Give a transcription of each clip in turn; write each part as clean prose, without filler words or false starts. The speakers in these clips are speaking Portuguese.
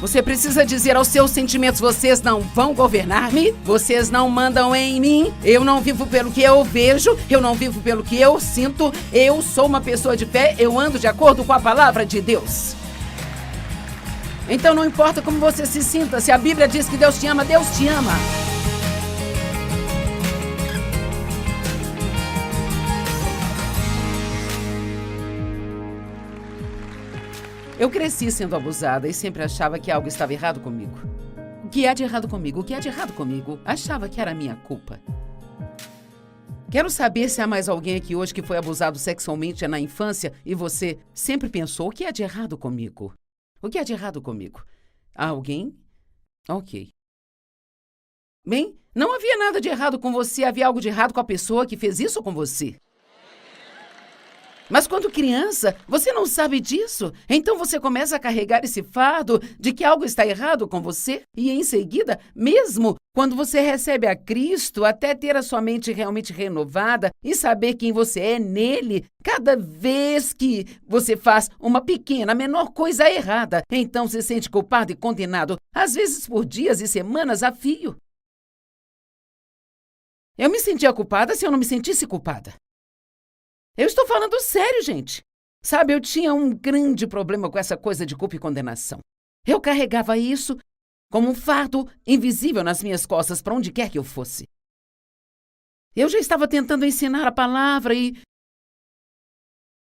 Você precisa dizer aos seus sentimentos: vocês não vão governar-me, vocês não mandam em mim, eu não vivo pelo que eu vejo, eu não vivo pelo que eu sinto, eu sou uma pessoa de fé, eu ando de acordo com a palavra de Deus. Então não importa como você se sinta, se a Bíblia diz que Deus te ama, Deus te ama. Eu cresci sendo abusada e sempre achava que algo estava errado comigo. O que há de errado comigo? O que há de errado comigo? Achava que era minha culpa. Quero saber se há mais alguém aqui hoje que foi abusado sexualmente na infância e você sempre pensou: o que há de errado comigo? O que há de errado comigo? Há alguém? Ok. Bem, não havia nada de errado com você, havia algo de errado com a pessoa que fez isso com você. Mas quando criança, você não sabe disso. Então você começa a carregar esse fardo de que algo está errado com você. E em seguida, mesmo quando você recebe a Cristo, até ter a sua mente realmente renovada e saber quem você é nele, cada vez que você faz uma pequena, menor coisa errada, então se sente culpado e condenado, às vezes por dias e semanas a fio. Eu me sentia culpada se eu não me sentisse culpada. Eu estou falando sério, gente. Sabe, eu tinha um grande problema com essa coisa de culpa e condenação. Eu carregava isso como um fardo invisível nas minhas costas para onde quer que eu fosse. Eu já estava tentando ensinar a palavra e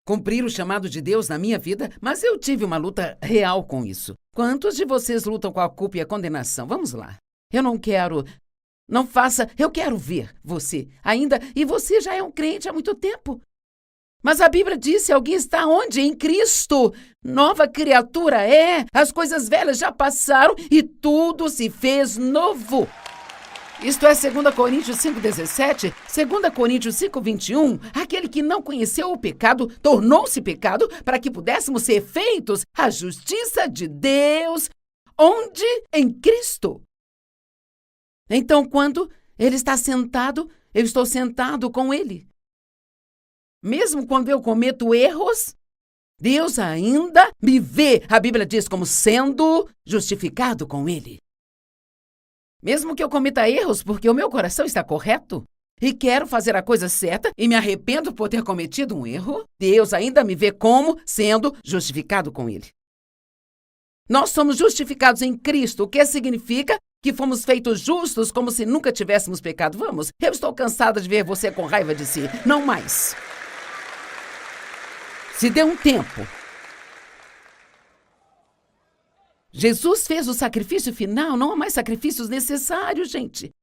cumprir o chamado de Deus na minha vida, mas eu tive uma luta real com isso. Quantos de vocês lutam com a culpa e a condenação? Vamos lá. Eu não quero... Não faça... Eu quero ver você ainda... E você já é um crente há muito tempo. Mas a Bíblia diz: se alguém está onde? Em Cristo. Nova criatura é. As coisas velhas já passaram e tudo se fez novo. Isto é 2 Coríntios 5,17, 2 Coríntios 5,21. Aquele que não conheceu o pecado tornou-se pecado para que pudéssemos ser feitos a justiça de Deus. Onde? Em Cristo. Então, quando Ele está sentado, eu estou sentado com Ele. Mesmo quando eu cometo erros, Deus ainda me vê, a Bíblia diz, como sendo justificado com Ele. Mesmo que eu cometa erros, porque o meu coração está correto e quero fazer a coisa certa e me arrependo por ter cometido um erro, Deus ainda me vê como sendo justificado com Ele. Nós somos justificados em Cristo, o que significa que fomos feitos justos como se nunca tivéssemos pecado. Vamos, eu estou cansada de ver você com raiva de si. Não mais. Se dê um tempo. Jesus fez o sacrifício final, não há mais sacrifícios necessários, gente.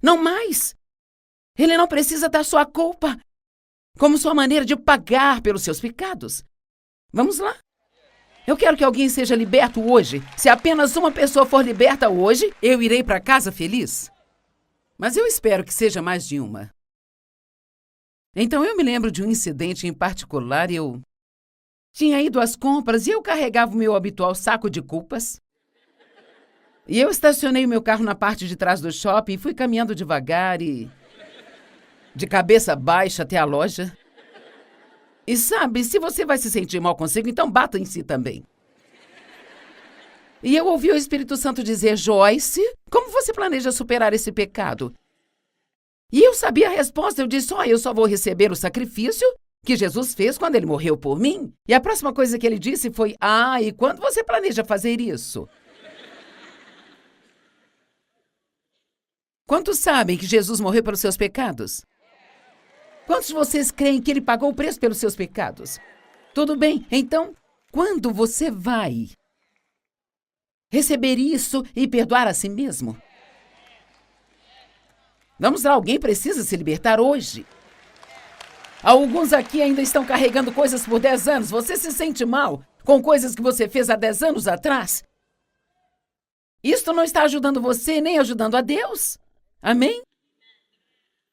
Não mais. Ele não precisa da sua culpa como sua maneira de pagar pelos seus pecados. Vamos lá. Eu quero que alguém seja liberto hoje. Se apenas uma pessoa for liberta hoje, eu irei para casa feliz. Mas eu espero que seja mais de uma. Então eu me lembro de um incidente em particular. Eu tinha ido às compras e eu carregava o meu habitual saco de culpas. E eu estacionei o meu carro na parte de trás do shopping e fui caminhando devagar e de cabeça baixa até a loja. E sabe, se você vai se sentir mal consigo, então bata em si também. E eu ouvi o Espírito Santo dizer: Joyce, como você planeja superar esse pecado? E eu sabia a resposta. Eu disse: eu só vou receber o sacrifício que Jesus fez quando ele morreu por mim. E a próxima coisa que ele disse foi: e quando você planeja fazer isso? Quantos sabem que Jesus morreu pelos seus pecados? Quantos de vocês creem que ele pagou o preço pelos seus pecados? Tudo bem, então, quando você vai receber isso e perdoar a si mesmo? Vamos lá, alguém precisa se libertar hoje. Alguns aqui ainda estão carregando coisas por 10 anos. Você se sente mal com coisas que você fez há 10 anos atrás? Isto não está ajudando você nem ajudando a Deus. Amém?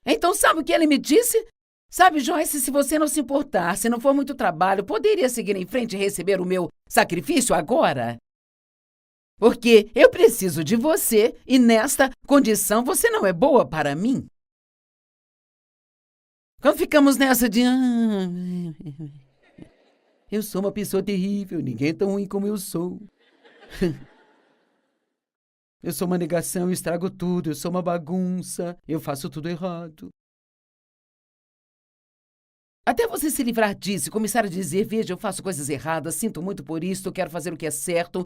Então, sabe o que ele me disse? Sabe, Joyce, se você não se importar, se não for muito trabalho, poderia seguir em frente e receber o meu sacrifício agora? Porque eu preciso de você e nesta condição você não é boa para mim. Quando ficamos nessa de... eu sou uma pessoa terrível, ninguém é tão ruim como eu sou. Eu sou uma negação, eu estrago tudo, eu sou uma bagunça, eu faço tudo errado. Até você se livrar disso e começar a dizer, veja, eu faço coisas erradas, sinto muito por isso, quero fazer o que é certo,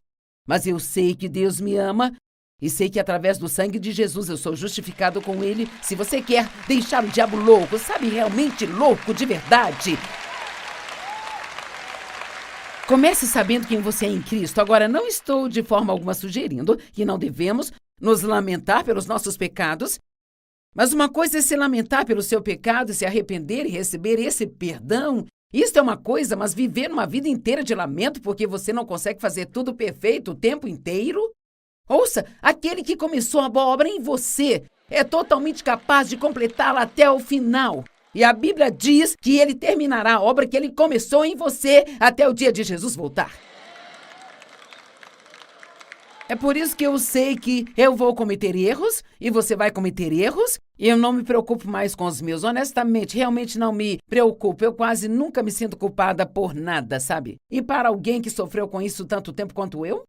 mas eu sei que Deus me ama e sei que através do sangue de Jesus eu sou justificado com Ele. Se você quer deixar o diabo louco, sabe, realmente louco, de verdade, comece sabendo quem você é em Cristo. Agora, não estou de forma alguma sugerindo que não devemos nos lamentar pelos nossos pecados, mas uma coisa é se lamentar pelo seu pecado, se arrepender e receber esse perdão. Isso é uma coisa, mas viver uma vida inteira de lamento porque você não consegue fazer tudo perfeito o tempo inteiro? Ouça, aquele que começou a boa obra em você é totalmente capaz de completá-la até o final. E a Bíblia diz que ele terminará a obra que ele começou em você até o dia de Jesus voltar. É por isso que eu sei que eu vou cometer erros e você vai cometer erros. E eu não me preocupo mais com os meus. Honestamente, realmente não me preocupo. Eu quase nunca me sinto culpada por nada, sabe? E para alguém que sofreu com isso tanto tempo quanto eu?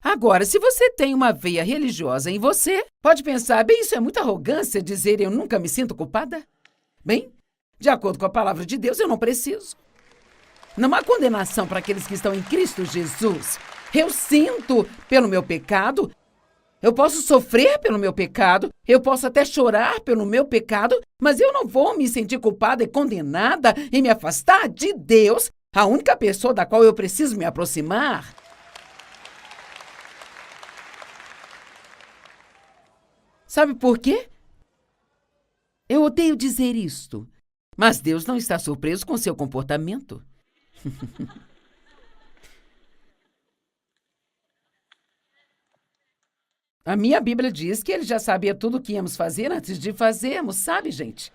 Agora, se você tem uma veia religiosa em você, pode pensar, bem, isso é muita arrogância dizer eu nunca me sinto culpada? Bem, de acordo com a palavra de Deus, eu não preciso. Não há condenação para aqueles que estão em Cristo Jesus. Eu sinto pelo meu pecado, eu posso sofrer pelo meu pecado, eu posso até chorar pelo meu pecado, mas eu não vou me sentir culpada e condenada e me afastar de Deus, a única pessoa da qual eu preciso me aproximar. Sabe por quê? Eu odeio dizer isto, mas Deus não está surpreso com seu comportamento. A minha Bíblia diz que ele já sabia tudo o que íamos fazer antes de fazermos, sabe, gente?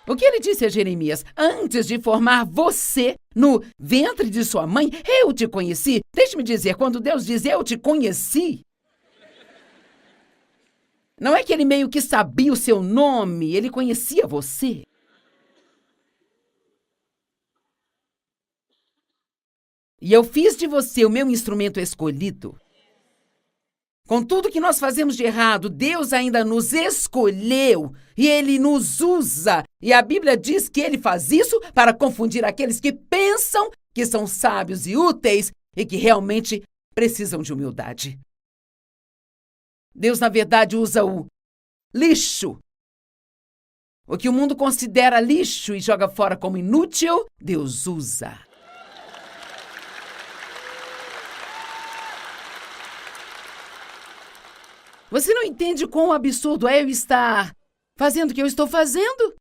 O que ele disse a Jeremias? Antes de formar você no ventre de sua mãe, eu te conheci. Deixe-me dizer, quando Deus diz eu te conheci, não é que ele meio que sabia o seu nome, ele conhecia você. E eu fiz de você o meu instrumento escolhido. Com tudo que nós fazemos de errado, Deus ainda nos escolheu e Ele nos usa. E a Bíblia diz que Ele faz isso para confundir aqueles que pensam que são sábios e úteis e que realmente precisam de humildade. Deus, na verdade, usa o lixo. O que o mundo considera lixo e joga fora como inútil, Deus usa. Você não entende quão absurdo é eu estar fazendo o que eu estou fazendo?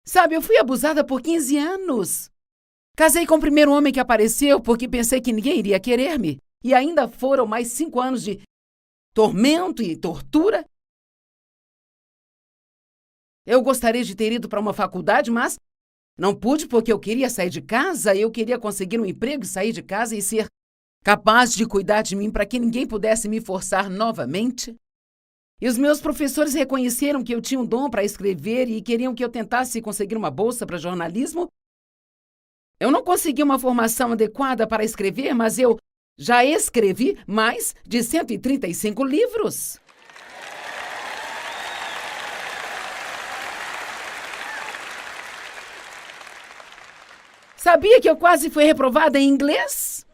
Sabe, eu fui abusada por 15 anos. Casei com o primeiro homem que apareceu porque pensei que ninguém iria querer-me. E ainda foram mais 5 anos de tormento e tortura. Eu gostaria de ter ido para uma faculdade, mas não pude porque eu queria sair de casa, eu queria conseguir um emprego e sair de casa e ser capaz de cuidar de mim para que ninguém pudesse me forçar novamente. E os meus professores reconheceram que eu tinha um dom para escrever e queriam que eu tentasse conseguir uma bolsa para jornalismo. Eu não consegui uma formação adequada para escrever, mas eu já escrevi mais de 135 livros. Sabia que eu quase fui reprovada em inglês?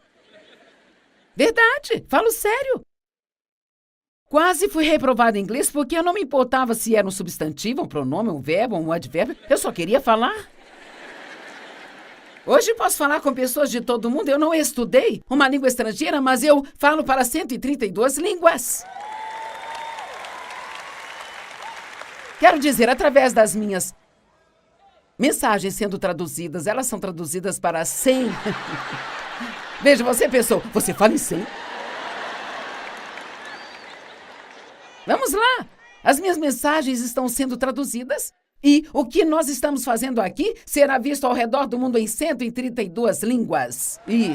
Verdade, falo sério. Quase fui reprovada em inglês porque eu não me importava se era um substantivo, um pronome, um verbo, um advérbio. Eu só queria falar. Hoje posso falar com pessoas de todo mundo. Eu não estudei uma língua estrangeira, mas eu falo para 132 línguas. Quero dizer, através das minhas mensagens sendo traduzidas, elas são traduzidas para 100. Veja, você pensou, você fala em 100? Vamos lá! As minhas mensagens estão sendo traduzidas e o que nós estamos fazendo aqui será visto ao redor do mundo em 132 línguas. E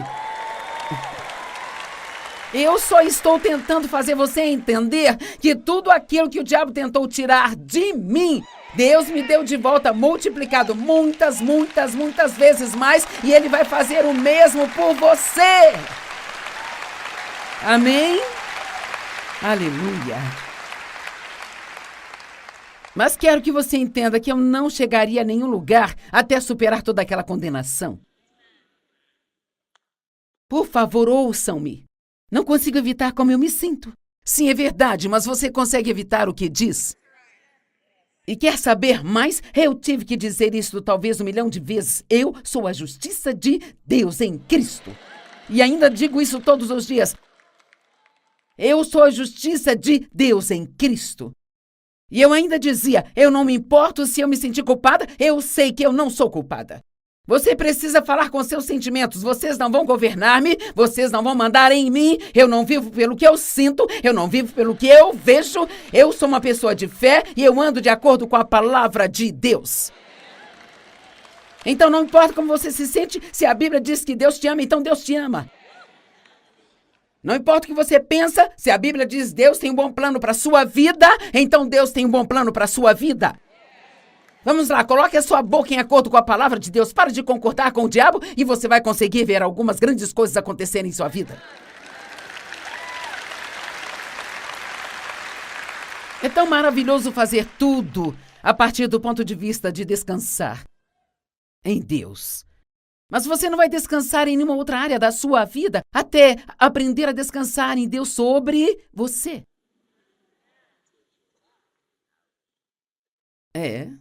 eu só estou tentando fazer você entender que tudo aquilo que o diabo tentou tirar de mim, Deus me deu de volta multiplicado muitas, muitas, muitas vezes mais, e Ele vai fazer o mesmo por você. Amém? Aleluia. Mas quero que você entenda que eu não chegaria a nenhum lugar até superar toda aquela condenação. Por favor, ouçam-me. Não consigo evitar como eu me sinto. Sim, é verdade, mas você consegue evitar o que diz? E quer saber mais? Eu tive que dizer isso talvez 1 milhão de vezes. Eu sou a justiça de Deus em Cristo. E ainda digo isso todos os dias. Eu sou a justiça de Deus em Cristo. E eu ainda dizia, eu não me importo se eu me sentir culpada, eu sei que eu não sou culpada. Você precisa falar com seus sentimentos. Vocês não vão governar-me, vocês não vão mandar em mim. Eu não vivo pelo que eu sinto, eu não vivo pelo que eu vejo. Eu sou uma pessoa de fé e eu ando de acordo com a palavra de Deus. Então não importa como você se sente, se a Bíblia diz que Deus te ama, então Deus te ama. Não importa o que você pensa, se a Bíblia diz Deus tem um bom plano para a sua vida, então Deus tem um bom plano para a sua vida. Vamos lá, coloque a sua boca em acordo com a palavra de Deus. Pare de concordar com o diabo e você vai conseguir ver algumas grandes coisas acontecerem em sua vida. É tão maravilhoso fazer tudo a partir do ponto de vista de descansar em Deus. Mas você não vai descansar em nenhuma outra área da sua vida até aprender a descansar em Deus sobre você.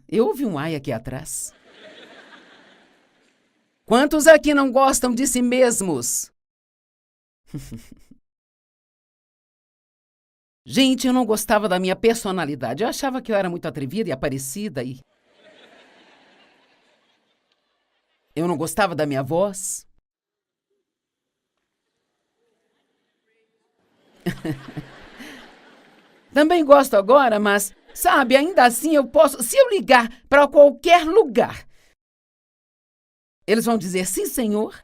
Eu ouvi um ai aqui atrás. Quantos aqui não gostam de si mesmos? Gente, eu não gostava da minha personalidade. Eu achava que eu era muito atrevida e aparecida e... Eu não gostava da minha voz. Também gosto agora, mas, sabe, ainda assim eu posso... Se eu ligar para qualquer lugar, eles vão dizer sim, senhor.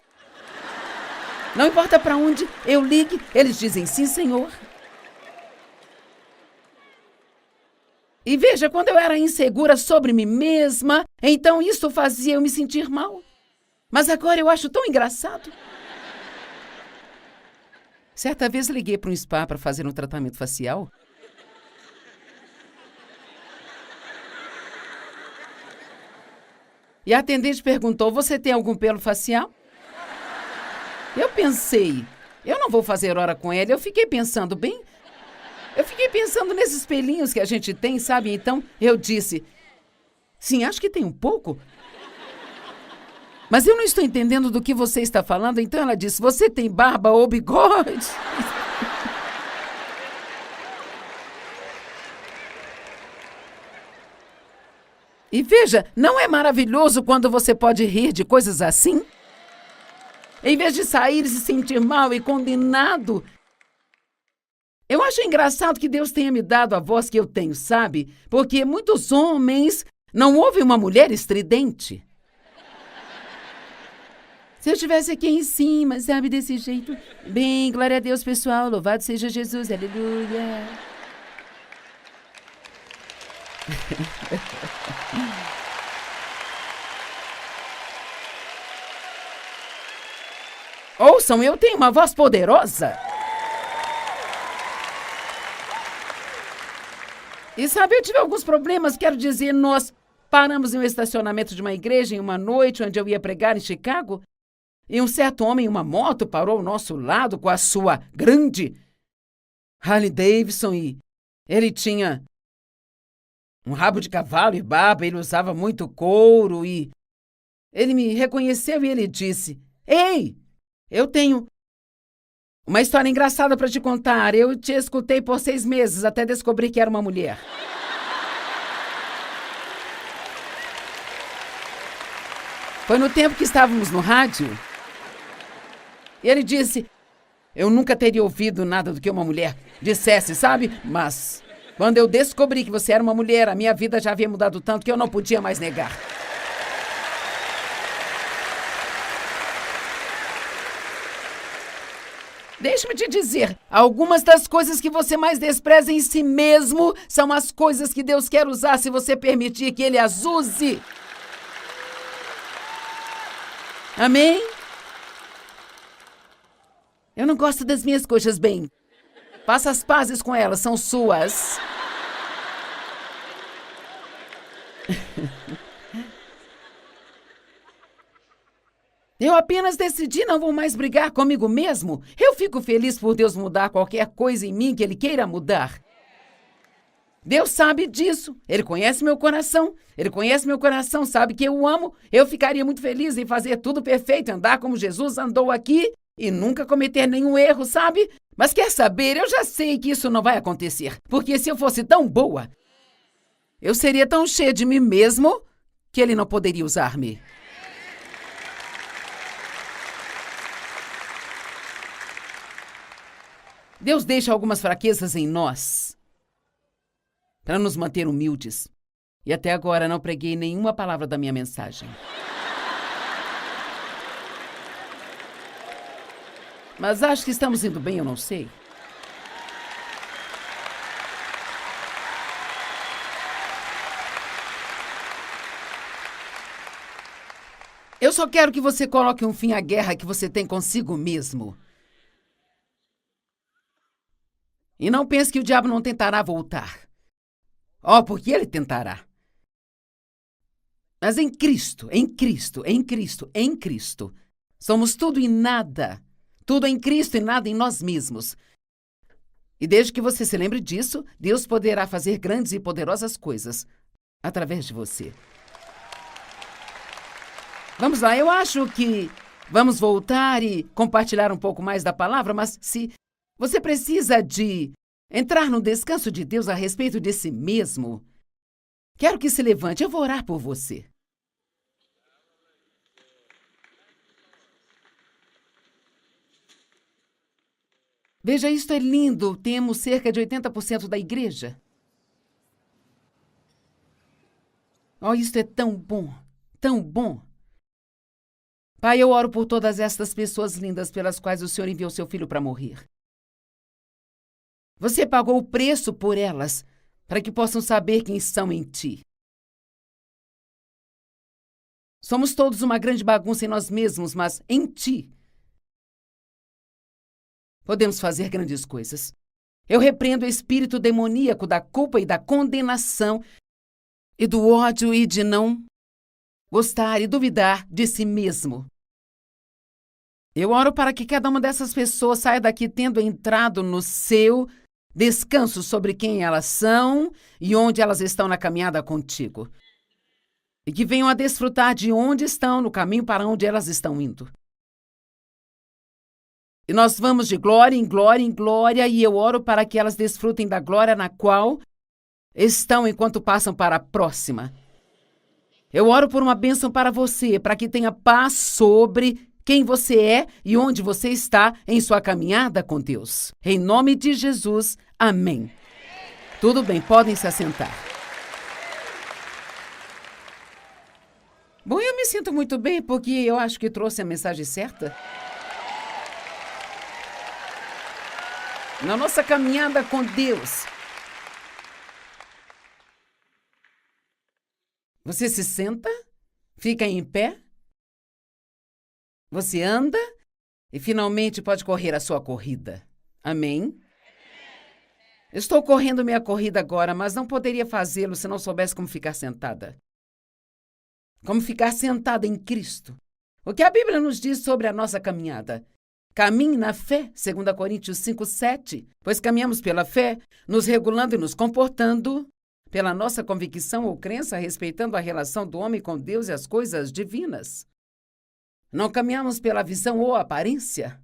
Não importa para onde eu ligue, eles dizem sim, senhor. E veja, quando eu era insegura sobre mim mesma, então isso fazia eu me sentir mal. Mas agora eu acho tão engraçado. Certa vez liguei para um spa para fazer um tratamento facial. E a atendente perguntou, você tem algum pelo facial? Eu pensei, eu não vou fazer hora com ele. Eu fiquei pensando nesses pelinhos que a gente tem, sabe? Então eu disse, sim, acho que tem um pouco. Mas eu não estou entendendo do que você está falando. Então ela disse, você tem barba ou bigode? E veja, não é maravilhoso quando você pode rir de coisas assim? Em vez de sair e se sentir mal e condenado. Eu acho engraçado que Deus tenha me dado a voz que eu tenho, sabe? Porque muitos homens não ouvem uma mulher estridente. Se eu estivesse aqui em cima, sabe, desse jeito. Bem, glória a Deus, pessoal. Louvado seja Jesus, aleluia. Ouçam, eu tenho uma voz poderosa. E sabe, eu tive alguns problemas, quero dizer, nós paramos em um estacionamento de uma igreja em uma noite onde eu ia pregar em Chicago. E um certo homem em uma moto parou ao nosso lado com a sua grande Harley Davidson e ele tinha um rabo de cavalo e barba, ele usava muito couro e ele me reconheceu e ele disse, ei, eu tenho uma história engraçada para te contar. Eu te escutei por 6 meses até descobrir que era uma mulher. Foi no tempo que estávamos no rádio. E ele disse, eu nunca teria ouvido nada do que uma mulher dissesse, sabe? Mas quando eu descobri que você era uma mulher, a minha vida já havia mudado tanto que eu não podia mais negar. Deixe-me te dizer, algumas das coisas que você mais despreza em si mesmo são as coisas que Deus quer usar se você permitir que Ele as use. Amém? Eu não gosto das minhas coxas, bem. Faça as pazes com elas, são suas. Eu apenas decidi não vou mais brigar comigo mesmo. Eu fico feliz por Deus mudar qualquer coisa em mim que Ele queira mudar. Deus sabe disso. Ele conhece meu coração. Ele conhece meu coração, sabe que eu o amo. Eu ficaria muito feliz em fazer tudo perfeito, andar como Jesus andou aqui e nunca cometer nenhum erro, sabe? Mas quer saber, eu já sei que isso não vai acontecer. Porque se eu fosse tão boa, eu seria tão cheia de mim mesmo que Ele não poderia usar-me. Deus deixa algumas fraquezas em nós para nos manter humildes. E até agora não preguei nenhuma palavra da minha mensagem. Mas acho que estamos indo bem, eu não sei. Eu só quero que você coloque um fim à guerra que você tem consigo mesmo. E não pense que o diabo não tentará voltar. Porque ele tentará. Mas em Cristo, em Cristo, em Cristo, em Cristo, somos tudo e nada. Tudo em Cristo e nada em nós mesmos. E desde que você se lembre disso, Deus poderá fazer grandes e poderosas coisas através de você. Vamos lá, eu acho que vamos voltar e compartilhar um pouco mais da palavra, mas se você precisa de entrar no descanso de Deus a respeito de si mesmo, quero que se levante, eu vou orar por você. Veja, isto é lindo. Temos cerca de 80% da igreja. Isto é tão bom, tão bom. Pai, eu oro por todas estas pessoas lindas pelas quais o Senhor enviou seu filho para morrer. Você pagou o preço por elas, para que possam saber quem são em ti. Somos todos uma grande bagunça em nós mesmos, mas em ti podemos fazer grandes coisas. Eu repreendo o espírito demoníaco da culpa e da condenação e do ódio e de não gostar e duvidar de si mesmo. Eu oro para que cada uma dessas pessoas saia daqui tendo entrado no seu descanso sobre quem elas são e onde elas estão na caminhada contigo. E que venham a desfrutar de onde estão no caminho para onde elas estão indo. E nós vamos de glória em glória em glória, e eu oro para que elas desfrutem da glória na qual estão enquanto passam para a próxima. Eu oro por uma bênção para você, para que tenha paz sobre quem você é e onde você está em sua caminhada com Deus. Em nome de Jesus, amém. Tudo bem, podem se assentar. Bom, eu me sinto muito bem porque eu acho que trouxe a mensagem certa. Na nossa caminhada com Deus. Você se senta, fica em pé, você anda e finalmente pode correr a sua corrida. Amém? Estou correndo minha corrida agora, mas não poderia fazê-lo se não soubesse como ficar sentada. Como ficar sentada em Cristo. O que a Bíblia nos diz sobre a nossa caminhada? Caminhe na fé, 2 Coríntios 5:7, pois caminhamos pela fé, nos regulando e nos comportando pela nossa convicção ou crença, respeitando a relação do homem com Deus e as coisas divinas. Não caminhamos pela visão ou aparência.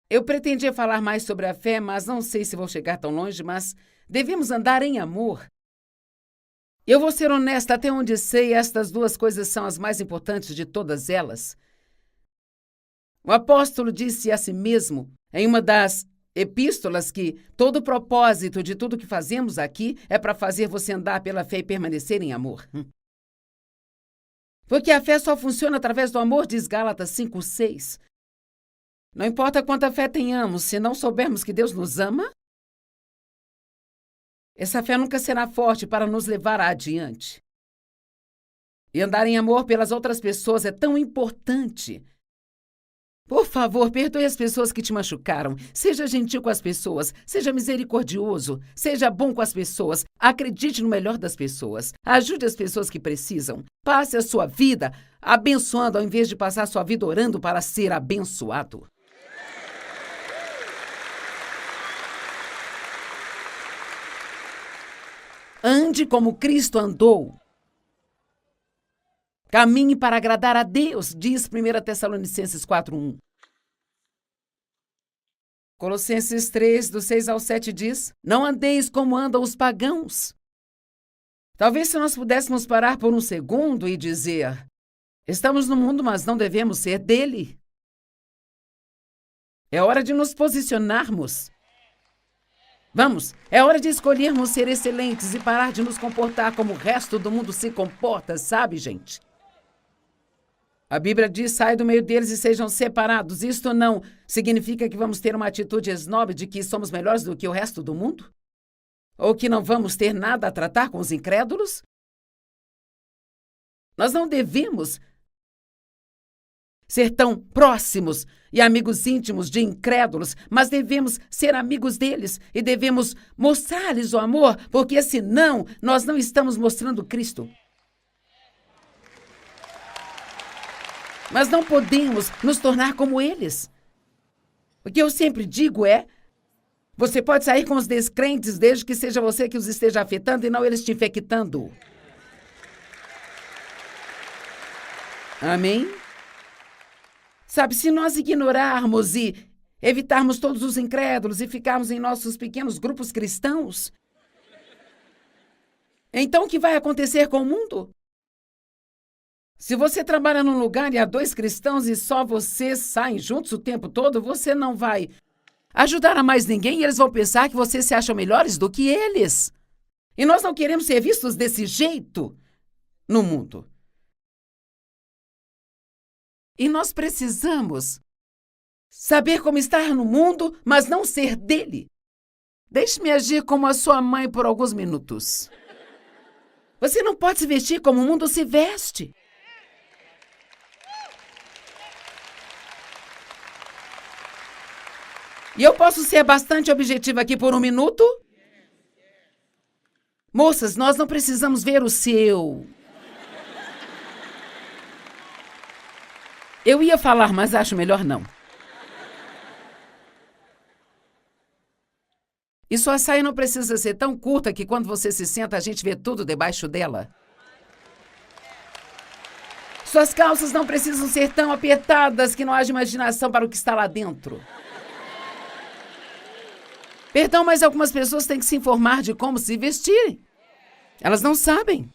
Eu pretendia falar mais sobre a fé, mas não sei se vou chegar tão longe, mas devemos andar em amor. Eu vou ser honesta, até onde sei, estas duas coisas são as mais importantes de todas elas. O apóstolo disse a si mesmo, em uma das epístolas, que todo o propósito de tudo que fazemos aqui é para fazer você andar pela fé e permanecer em amor. Porque a fé só funciona através do amor, diz Gálatas 5:6. Não importa quanta fé tenhamos, se não soubermos que Deus nos ama, essa fé nunca será forte para nos levar adiante. E andar em amor pelas outras pessoas é tão importante. Por favor, perdoe as pessoas que te machucaram. Seja gentil com as pessoas. Seja misericordioso. Seja bom com as pessoas. Acredite no melhor das pessoas. Ajude as pessoas que precisam. Passe a sua vida abençoando ao invés de passar a sua vida orando para ser abençoado. Ande como Cristo andou. Caminhe para agradar a Deus, diz 1 Tessalonicenses 4:1. Colossenses 3, do 6 ao 7 diz: Não andeis como andam os pagãos. Talvez se nós pudéssemos parar por um segundo e dizer: estamos no mundo, mas não devemos ser dele. É hora de nos posicionarmos. Vamos, é hora de escolhermos ser excelentes e parar de nos comportar como o resto do mundo se comporta, sabe, gente? A Bíblia diz, sai do meio deles e sejam separados. Isto não significa que vamos ter uma atitude esnobe de que somos melhores do que o resto do mundo? Ou que não vamos ter nada a tratar com os incrédulos? Nós não devemos ser tão próximos e amigos íntimos de incrédulos, mas devemos ser amigos deles e devemos mostrar-lhes o amor, porque senão nós não estamos mostrando Cristo. Mas não podemos nos tornar como eles. O que eu sempre digo é, você pode sair com os descrentes desde que seja você que os esteja afetando e não eles te infectando. Amém? Sabe, se nós ignorarmos e evitarmos todos os incrédulos e ficarmos em nossos pequenos grupos cristãos, então o que vai acontecer com o mundo? Se você trabalha num lugar e há 2 cristãos e só vocês saem juntos o tempo todo, você não vai ajudar a mais ninguém e eles vão pensar que vocês se acham melhores do que eles. E nós não queremos ser vistos desse jeito no mundo. E nós precisamos saber como estar no mundo, mas não ser dele. Deixe-me agir como a sua mãe por alguns minutos. Você não pode se vestir como o mundo se veste. E eu posso ser bastante objetiva aqui por um minuto? Moças, nós não precisamos ver o seu. Eu ia falar, mas acho melhor não. E sua saia não precisa ser tão curta que quando você se senta a gente vê tudo debaixo dela. Suas calças não precisam ser tão apertadas que não haja imaginação para o que está lá dentro. Perdão, mas algumas pessoas têm que se informar de como se vestirem. Elas não sabem.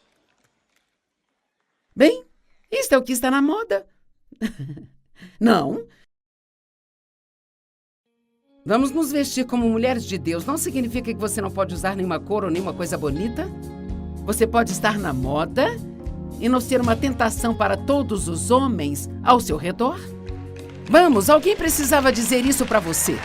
Bem, isto é o que está na moda. Não. Vamos nos vestir como mulheres de Deus. Não significa que você não pode usar nenhuma cor ou nenhuma coisa bonita. Você pode estar na moda e não ser uma tentação para todos os homens ao seu redor. Vamos, alguém precisava dizer isso para você.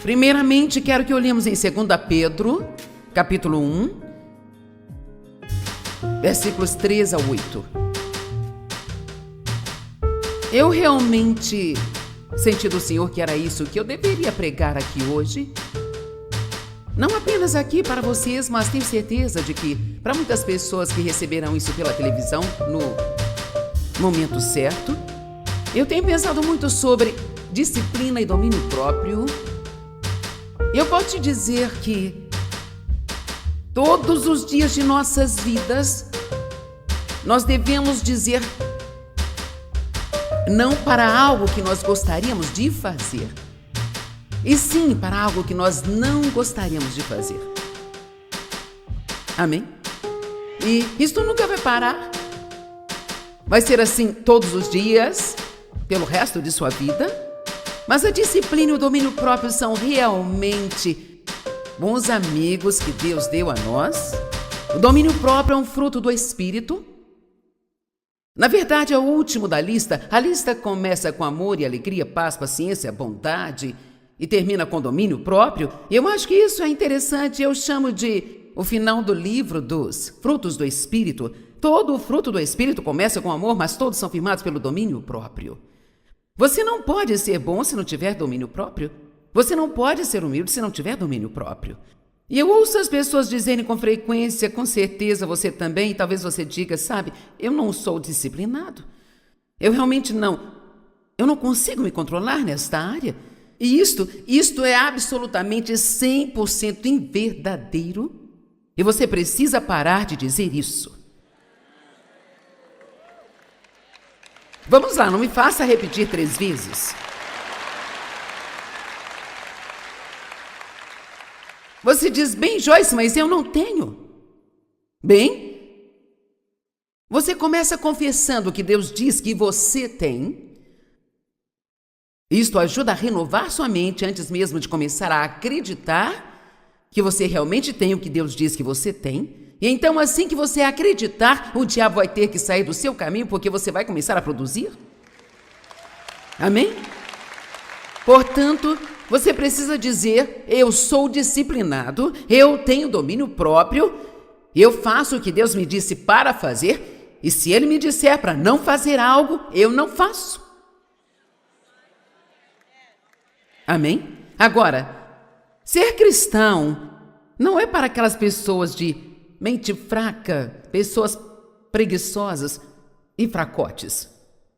Primeiramente, quero que olhemos em 2 Pedro, capítulo 1, versículos 3 a 8. Eu realmente senti do Senhor que era isso que eu deveria pregar aqui hoje. Não apenas aqui para vocês, mas tenho certeza de que para muitas pessoas que receberão isso pela televisão no momento certo. Eu tenho pensado muito sobre disciplina e domínio próprio. Eu posso te dizer que todos os dias de nossas vidas nós devemos dizer não para algo que nós gostaríamos de fazer, e sim para algo que nós não gostaríamos de fazer. Amém? E isto nunca vai parar. Vai ser assim todos os dias, pelo resto de sua vida. Mas a disciplina e o domínio próprio são realmente bons amigos que Deus deu a nós. O domínio próprio é um fruto do Espírito. Na verdade, é o último da lista. A lista começa com amor e alegria, paz, paciência, bondade e termina com domínio próprio. Eu acho que isso é interessante. Eu chamo de o final do livro dos frutos do Espírito. Todo o fruto do Espírito começa com amor, mas todos são firmados pelo domínio próprio. Você não pode ser bom se não tiver domínio próprio. Você não pode ser humilde se não tiver domínio próprio. E eu ouço as pessoas dizerem com frequência, com certeza você também, e talvez você diga, sabe, eu não sou disciplinado. Eu realmente não. Eu não consigo me controlar nesta área. E isto é absolutamente 100% inverdadeiro. E você precisa parar de dizer isso. Vamos lá, não me faça repetir 3 vezes. Você diz, bem, Joyce, mas eu não tenho. Bem, você começa confessando que Deus diz que você tem. Isto ajuda a renovar sua mente antes mesmo de começar a acreditar que você realmente tem o que Deus diz que você tem. E então, assim que você acreditar, o diabo vai ter que sair do seu caminho, porque você vai começar a produzir. Amém? Portanto, você precisa dizer, eu sou disciplinado, eu tenho domínio próprio, eu faço o que Deus me disse para fazer, e se Ele me disser para não fazer algo, eu não faço. Amém? Agora, ser cristão não é para aquelas pessoas de mente fraca, pessoas preguiçosas e fracotes.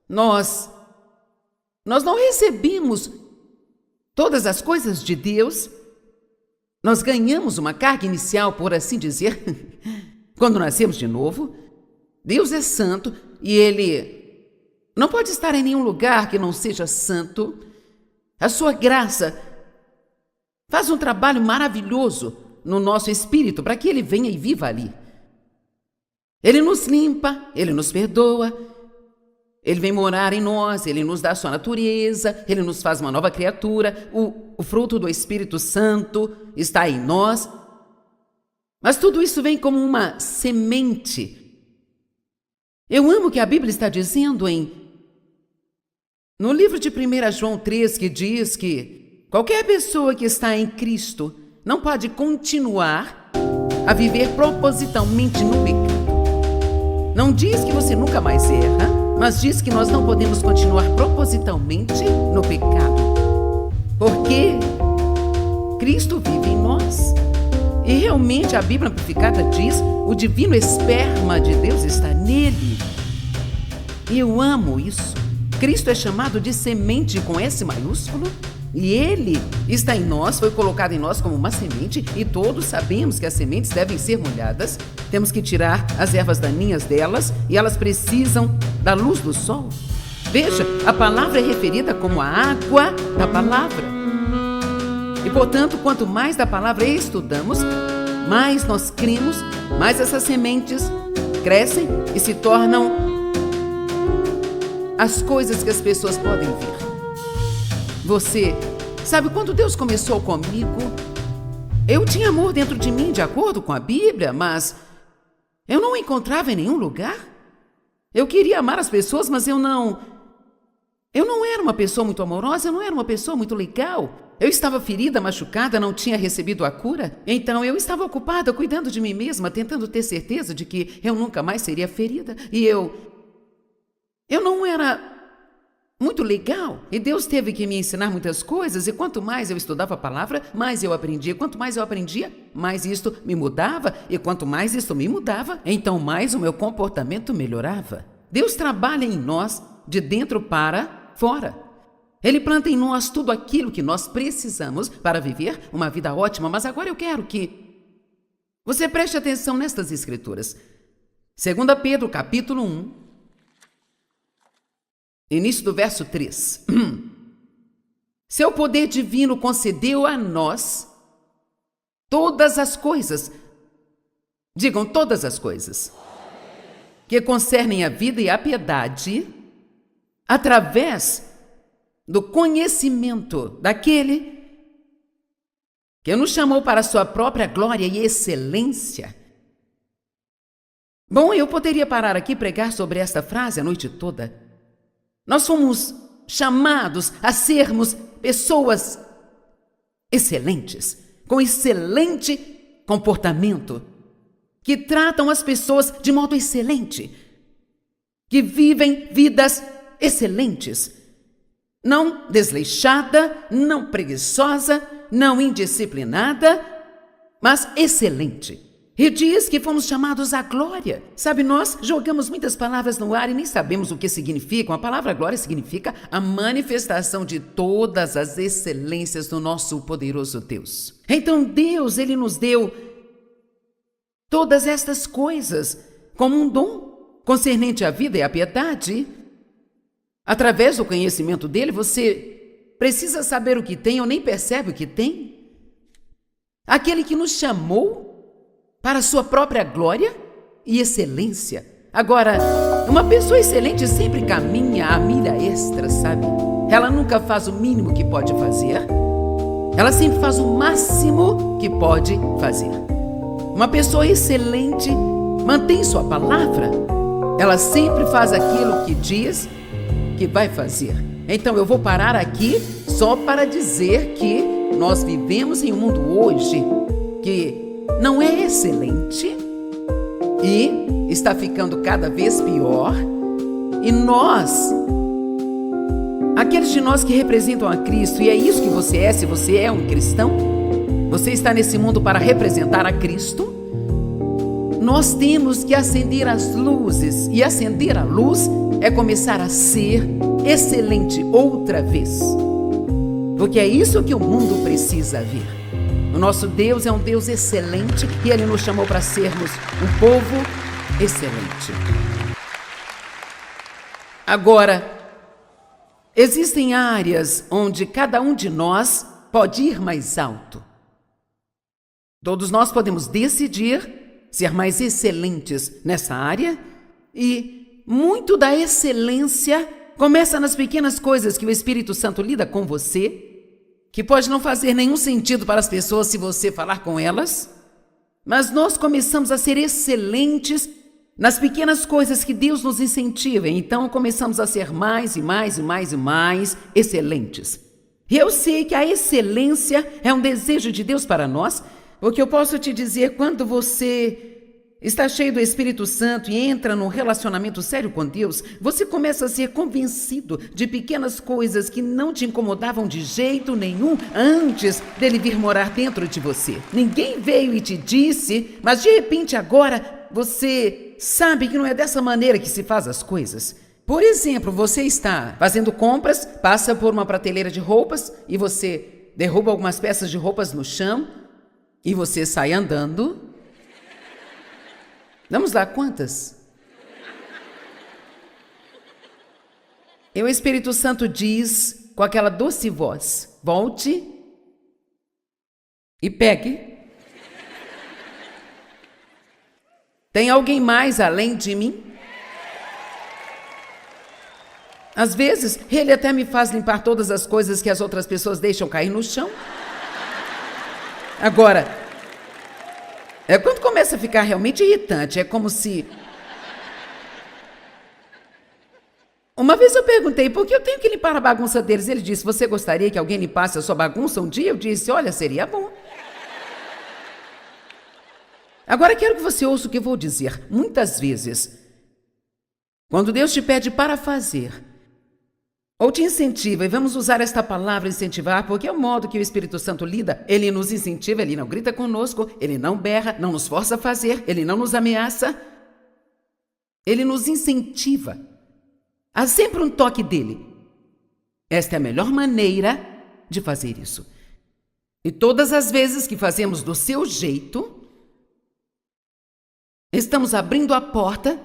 Nós não recebemos todas as coisas de Deus. Nós ganhamos uma carga inicial, por assim dizer, quando nascemos de novo. Deus é santo e Ele não pode estar em nenhum lugar que não seja santo. A sua graça faz um trabalho maravilhoso no nosso espírito para que Ele venha e viva ali. Ele nos limpa, Ele nos perdoa, Ele vem morar em nós, Ele nos dá a sua natureza, Ele nos faz uma nova criatura, o fruto do Espírito Santo está em nós. Mas tudo isso vem como uma semente. Eu amo o que a Bíblia está dizendo no livro de 1 João 3, que diz que qualquer pessoa que está em Cristo não pode continuar a viver propositalmente no pecado. Não diz que você nunca mais erra, mas diz que nós não podemos continuar propositalmente no pecado, porque Cristo vive em nós. E realmente a Bíblia Amplificada diz, o divino esperma de Deus está nele. E eu amo isso. Cristo é chamado de semente com S maiúsculo, e Ele está em nós, foi colocado em nós como uma semente, e todos sabemos que as sementes devem ser molhadas. Temos que tirar as ervas daninhas delas, e elas precisam da luz do sol. Veja, a palavra é referida como a água da palavra. E, portanto, quanto mais da palavra estudamos, mais nós cremos, mais essas sementes crescem e se tornam as coisas que as pessoas podem ver. Você sabe, quando Deus começou comigo, eu tinha amor dentro de mim, de acordo com a Bíblia, mas eu não o encontrava em nenhum lugar. Eu queria amar as pessoas, mas eu não era uma pessoa muito amorosa, eu não era uma pessoa muito legal. Eu estava ferida, machucada, não tinha recebido a cura. Então eu estava ocupada cuidando de mim mesma, tentando ter certeza de que eu nunca mais seria ferida. E eu não era muito legal. E Deus teve que me ensinar muitas coisas. E quanto mais eu estudava a palavra, mais eu aprendia. Quanto mais eu aprendia, mais isto me mudava. E quanto mais isto me mudava, então mais o meu comportamento melhorava. Deus trabalha em nós de dentro para fora. Ele planta em nós tudo aquilo que nós precisamos para viver uma vida ótima. Mas agora eu quero que você preste atenção nestas escrituras. 2 Pedro, capítulo 1, início do verso 3. Seu poder divino concedeu a nós todas as coisas. Digam todas as coisas que concernem a vida e a piedade, através do conhecimento daquele que nos chamou para a sua própria glória e excelência. Bom, eu poderia parar aqui e pregar sobre esta frase a noite toda. Nós fomos chamados a sermos pessoas excelentes, com excelente comportamento, que tratam as pessoas de modo excelente, que vivem vidas excelentes. Não desleixada, não preguiçosa, não indisciplinada, mas excelente. E diz que fomos chamados à glória. Sabe, nós jogamos muitas palavras no ar e nem sabemos o que significam. A palavra glória significa a manifestação de todas as excelências do nosso poderoso Deus. Então Deus, Ele nos deu todas estas coisas como um dom concernente à vida e à piedade. Através do conhecimento dele, você precisa saber o que tem ou nem percebe o que tem. Aquele que nos chamou para a sua própria glória e excelência. Agora, uma pessoa excelente sempre caminha a milha extra, sabe? Ela nunca faz o mínimo que pode fazer. Ela sempre faz o máximo que pode fazer. Uma pessoa excelente mantém sua palavra. Ela sempre faz aquilo que diz que vai fazer. Então eu vou parar aqui só para dizer que nós vivemos em um mundo hoje que não é excelente e está ficando cada vez pior. E nós, aqueles de nós que representam a Cristo, e é isso que você é, se você é um cristão, você está nesse mundo para representar a Cristo, nós temos que acender as luzes, e acender a luz é começar a ser excelente outra vez, porque é isso que o mundo precisa ver. O nosso Deus é um Deus excelente e Ele nos chamou para sermos um povo excelente. Agora, existem áreas onde cada um de nós pode ir mais alto. Todos nós podemos decidir ser mais excelentes nessa área e muito da excelência começa nas pequenas coisas que o Espírito Santo lida com você, que pode não fazer nenhum sentido para as pessoas se você falar com elas, mas nós começamos a ser excelentes nas pequenas coisas que Deus nos incentiva, então começamos a ser mais e mais e mais e mais excelentes. E eu sei que a excelência é um desejo de Deus para nós, porque eu posso te dizer, quando você está cheio do Espírito Santo e entra num relacionamento sério com Deus, você começa a ser convencido de pequenas coisas que não te incomodavam de jeito nenhum antes dele vir morar dentro de você. Ninguém veio e te disse, mas de repente agora você sabe que não é dessa maneira que se faz as coisas. Por exemplo, você está fazendo compras, passa por uma prateleira de roupas e você derruba algumas peças de roupas no chão e você sai andando. Vamos lá, quantas? E o Espírito Santo diz com aquela doce voz, volte e pegue. Tem alguém mais além de mim? Às vezes, ele até me faz limpar todas as coisas que as outras pessoas deixam cair no chão. Agora, quando começa a ficar realmente irritante, é como se Uma vez eu perguntei por que eu tenho que limpar a bagunça deles. Ele disse, você gostaria que alguém limpasse a sua bagunça um dia? Eu disse, olha, seria bom. Agora quero que você ouça o que eu vou dizer. Muitas vezes, quando Deus te pede para fazer, ou te incentiva, e vamos usar esta palavra incentivar, porque é o modo que o Espírito Santo lida. Ele nos incentiva, ele não grita conosco, ele não berra, não nos força a fazer, ele não nos ameaça. Ele nos incentiva. Há sempre um toque dele. Esta é a melhor maneira de fazer isso. E todas as vezes que fazemos do seu jeito, estamos abrindo a porta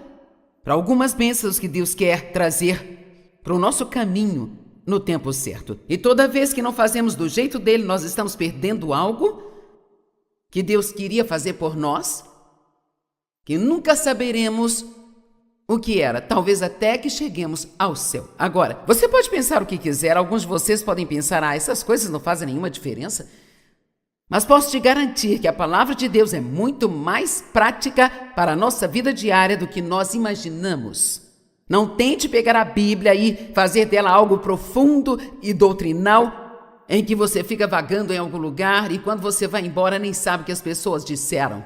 para algumas bênçãos que Deus quer trazer para o nosso caminho no tempo certo. E toda vez que não fazemos do jeito dele, nós estamos perdendo algo que Deus queria fazer por nós, que nunca saberemos o que era, talvez até que cheguemos ao céu. Agora, você pode pensar o que quiser, alguns de vocês podem pensar, essas coisas não fazem nenhuma diferença. Mas posso te garantir que a palavra de Deus é muito mais prática para a nossa vida diária do que nós imaginamos. Não tente pegar a Bíblia e fazer dela algo profundo e doutrinal, em que você fica vagando em algum lugar e quando você vai embora nem sabe o que as pessoas disseram.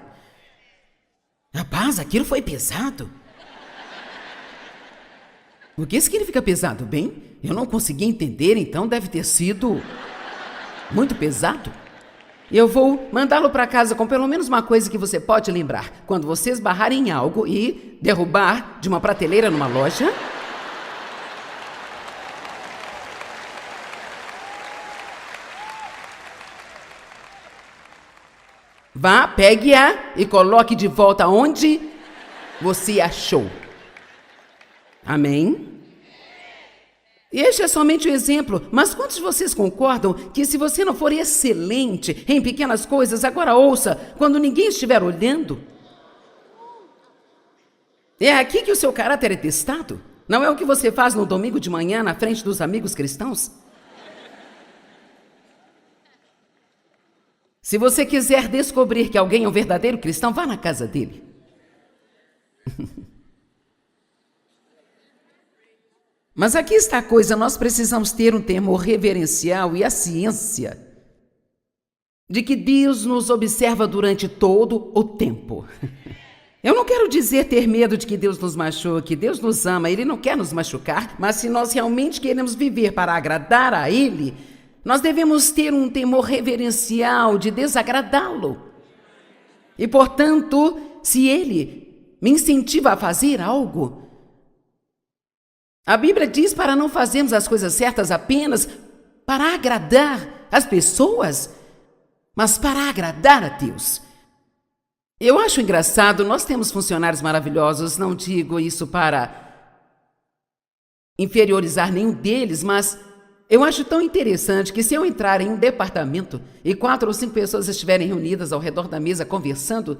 Rapaz, aquilo foi pesado. O que significa pesado? Bem, eu não consegui entender, então deve ter sido muito pesado. Eu vou mandá-lo para casa com pelo menos uma coisa que você pode lembrar. Quando você esbarrar em algo e derrubar de uma prateleira numa loja, vá, pegue-a e coloque de volta onde você achou. Amém? E este é somente um exemplo, mas quantos de vocês concordam que se você não for excelente em pequenas coisas, agora ouça, quando ninguém estiver olhando, é aqui que o seu caráter é testado? Não é o que você faz no domingo de manhã na frente dos amigos cristãos? Se você quiser descobrir que alguém é um verdadeiro cristão, vá na casa dele. Mas aqui está a coisa, nós precisamos ter um temor reverencial e a ciência de que Deus nos observa durante todo o tempo. Eu não quero dizer ter medo de que Deus nos machuque, Deus nos ama, Ele não quer nos machucar, mas se nós realmente queremos viver para agradar a Ele, nós devemos ter um temor reverencial de desagradá-lo. E, portanto, se Ele me incentiva a fazer algo, a Bíblia diz para não fazermos as coisas certas apenas para agradar as pessoas, mas para agradar a Deus. Eu acho engraçado, nós temos funcionários maravilhosos, não digo isso para inferiorizar nenhum deles, mas eu acho tão interessante que se eu entrar em um departamento e 4 ou 5 pessoas estiverem reunidas ao redor da mesa conversando,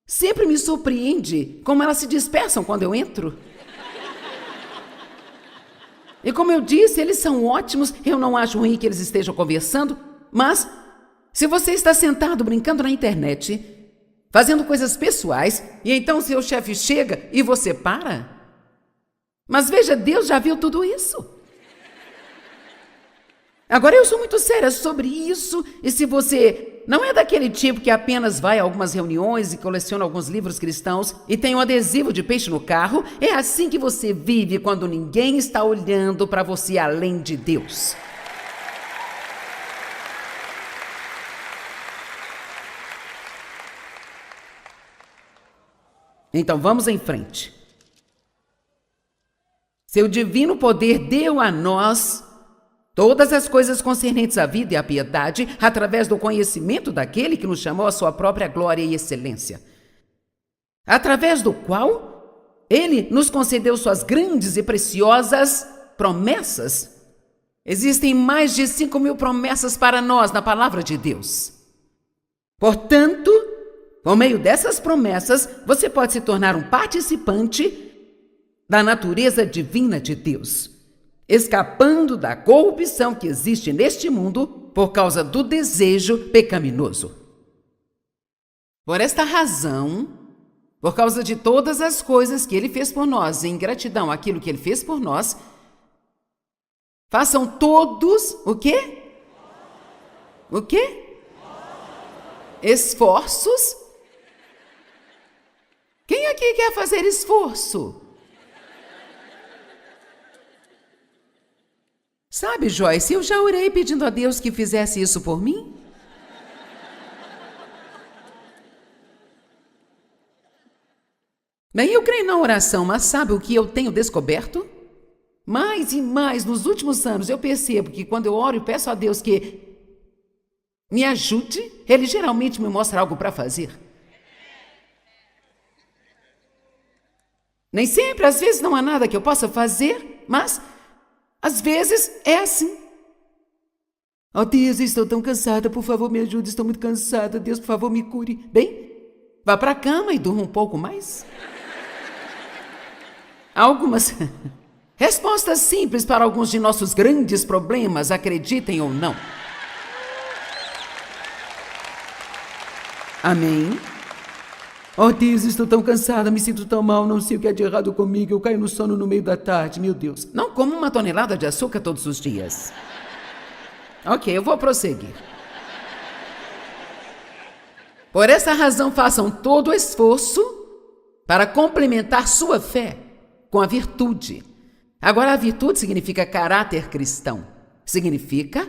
sempre me surpreende como elas se dispersam quando eu entro. E como eu disse, eles são ótimos, eu não acho ruim que eles estejam conversando, mas se você está sentado brincando na internet, fazendo coisas pessoais, e então seu chefe chega e você para? Mas veja, Deus já viu tudo isso. Agora eu sou muito séria sobre isso, e se você não é daquele tipo que apenas vai a algumas reuniões e coleciona alguns livros cristãos e tem um adesivo de peixe no carro, é assim que você vive quando ninguém está olhando para você além de Deus. Então vamos em frente. Seu divino poder deu a nós todas as coisas concernentes à vida e à piedade, através do conhecimento daquele que nos chamou à sua própria glória e excelência, através do qual ele nos concedeu suas grandes e preciosas promessas. Existem mais de 5.000 promessas para nós na palavra de Deus. Portanto, por meio dessas promessas, você pode se tornar um participante da natureza divina de Deus, escapando da corrupção que existe neste mundo por causa do desejo pecaminoso. Por esta razão, Por causa de todas as coisas que Ele fez por nós, em gratidão àquilo que Ele fez por nós, façam todos o quê? O quê? Esforços? Quem aqui quer fazer esforço? Sabe, Joyce, eu já orei pedindo a Deus que fizesse isso por mim. Bem, eu creio na oração, mas sabe o que eu tenho descoberto? Mais e mais, nos últimos anos, eu percebo que quando eu oro e peço a Deus que me ajude, Ele geralmente me mostra algo para fazer. Nem sempre, às vezes não há nada que eu possa fazer, mas às vezes é assim. Oh Deus, estou tão cansada, por favor me ajude, estou muito cansada, Deus, por favor me cure. Bem, vá para a cama e durma um pouco mais. Algumas respostas simples para alguns de nossos grandes problemas, acreditem ou não. Amém? Oh Deus, estou tão cansada, me sinto tão mal, não sei o que é de errado comigo, eu caio no sono no meio da tarde, meu Deus. Não como 1 tonelada de açúcar todos os dias. Ok, eu vou prosseguir. Por essa razão, façam todo o esforço para complementar sua fé com a virtude. Agora, a virtude significa caráter cristão. Significa